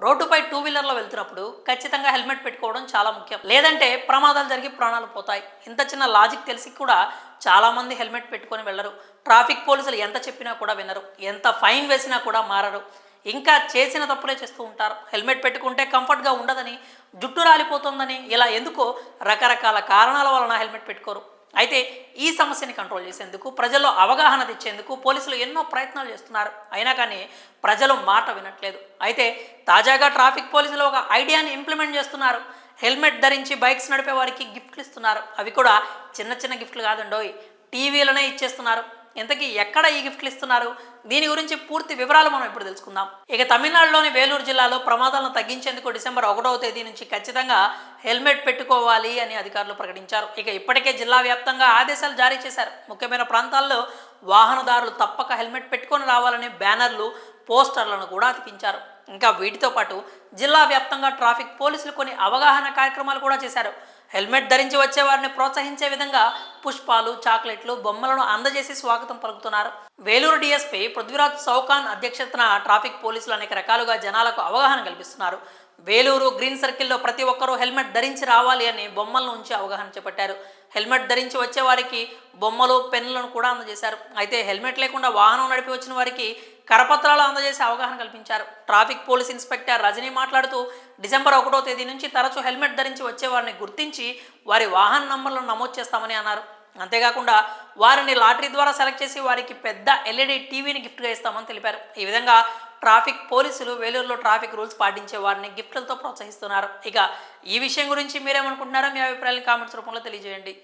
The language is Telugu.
రోడ్డుపై టూ వీలర్లో వెళ్తున్నప్పుడు ఖచ్చితంగా హెల్మెట్ పెట్టుకోవడం చాలా ముఖ్యం. లేదంటే ప్రమాదాలు జరిగి ప్రాణాలు పోతాయి. ఇంత చిన్న లాజిక్ తెలిసి కూడా చాలామంది హెల్మెట్ పెట్టుకొని వెళ్ళరు. ట్రాఫిక్ పోలీసులు ఎంత చెప్పినా కూడా వినరు. ఎంత ఫైన్ వేసినా కూడా మారరు. ఇంకా చేసిన తప్పులే చేస్తూ ఉంటారు. హెల్మెట్ పెట్టుకుంటే కంఫర్ట్గా ఉండదని, జుట్టు రాలిపోతుందని, ఇలా ఎందుకో రకరకాల కారణాల వలన హెల్మెట్ పెట్టుకోరు. అయితే ఈ సమస్యని కంట్రోల్ చేసేందుకు, ప్రజల్లో అవగాహన తెచ్చేందుకు పోలీసులు ఎన్నో ప్రయత్నాలు చేస్తున్నారు. అయినా కానీ ప్రజలు మాట వినట్లేదు. అయితే తాజాగా ట్రాఫిక్ పోలీసులు ఒక ఐడియాని ఇంప్లిమెంట్ చేస్తున్నారు. హెల్మెట్ ధరించి బైక్స్ నడిపే వారికి గిఫ్ట్లు ఇస్తున్నారు. అవి కూడా చిన్న చిన్న గిఫ్ట్లు కాదండోయ్, టీవీలనే ఇచ్చేస్తున్నారు. ఇంతకీ ఎక్కడ ఈ గిఫ్ట్లు ఇస్తున్నారు? దీని గురించి పూర్తి వివరాలు మనం ఇప్పుడు తెలుసుకుందాం. ఇక తమిళనాడులోని వేలూరు జిల్లాలో ప్రమాదాలను తగ్గించేందుకు డిసెంబర్ 1వ తేదీ నుంచి ఖచ్చితంగా హెల్మెట్ పెట్టుకోవాలి అని అధికారులు ప్రకటించారు. ఇక ఇప్పటికే జిల్లా వ్యాప్తంగా ఆదేశాలు జారీ చేశారు. ముఖ్యమైన ప్రాంతాల్లో వాహనదారులు తప్పక హెల్మెట్ పెట్టుకొని రావాలనే బ్యానర్లు, పోస్టర్లను కూడా అతికించారు. ఇంకా వీటితో పాటు జిల్లా వ్యాప్తంగా ట్రాఫిక్ పోలీసులు కొన్ని అవగాహన కార్యక్రమాలు కూడా చేశారు. హెల్మెట్ ధరించి వచ్చే వారిని ప్రోత్సహించే విధంగా పుష్పాలు, చాక్లెట్లు, బొమ్మలను అందజేసి స్వాగతం పలుకుతున్నారు. వేలూరు డీఎస్పీ పృథ్వీరాజ్ చౌకాన్ అధ్యక్షతన ట్రాఫిక్ పోలీసులు అనేక రకాలుగా జనాలకు అవగాహన కల్పిస్తున్నారు. వేలూరు గ్రీన్ సర్కిల్లో ప్రతి ఒక్కరూ హెల్మెట్ ధరించి రావాలి అని బొమ్మలను ఉంచి అవగాహన చేపట్టారు. హెల్మెట్ ధరించి వచ్చే వారికి బొమ్మలు, పెన్నులను కూడా అందజేశారు. అయితే హెల్మెట్ లేకుండా వాహనం నడిపి వచ్చిన వారికి కరపత్రాలు అందజేసి అవగాహన కల్పించారు. ట్రాఫిక్ పోలీస్ ఇన్స్పెక్టర్ రజనీ మాట్లాడుతూ డిసెంబర్ 1వ తేదీ నుంచి తరచూ హెల్మెట్ ధరించి వచ్చే వారిని గుర్తించి వారి వాహన నంబర్లను నమోదు చేస్తామని అన్నారు. అంతేకాకుండా వారిని లాటరీ ద్వారా సెలెక్ట్ చేసి వారికి పెద్ద ఎల్ఈడి టీవీని గిఫ్ట్గా ఇస్తామని తెలిపారు. ఈ విధంగా ట్రాఫిక్ పోలీసులు వేలూరులో ట్రాఫిక్ రూల్స్ పాటించే వారిని గిఫ్ట్లతో ప్రోత్సహిస్తున్నారు. ఇక ఈ విషయం గురించి మీరేమనుకుంటున్నారో మీ అభిప్రాయాలను కామెంట్స్ రూపంలో తెలియజేయండి.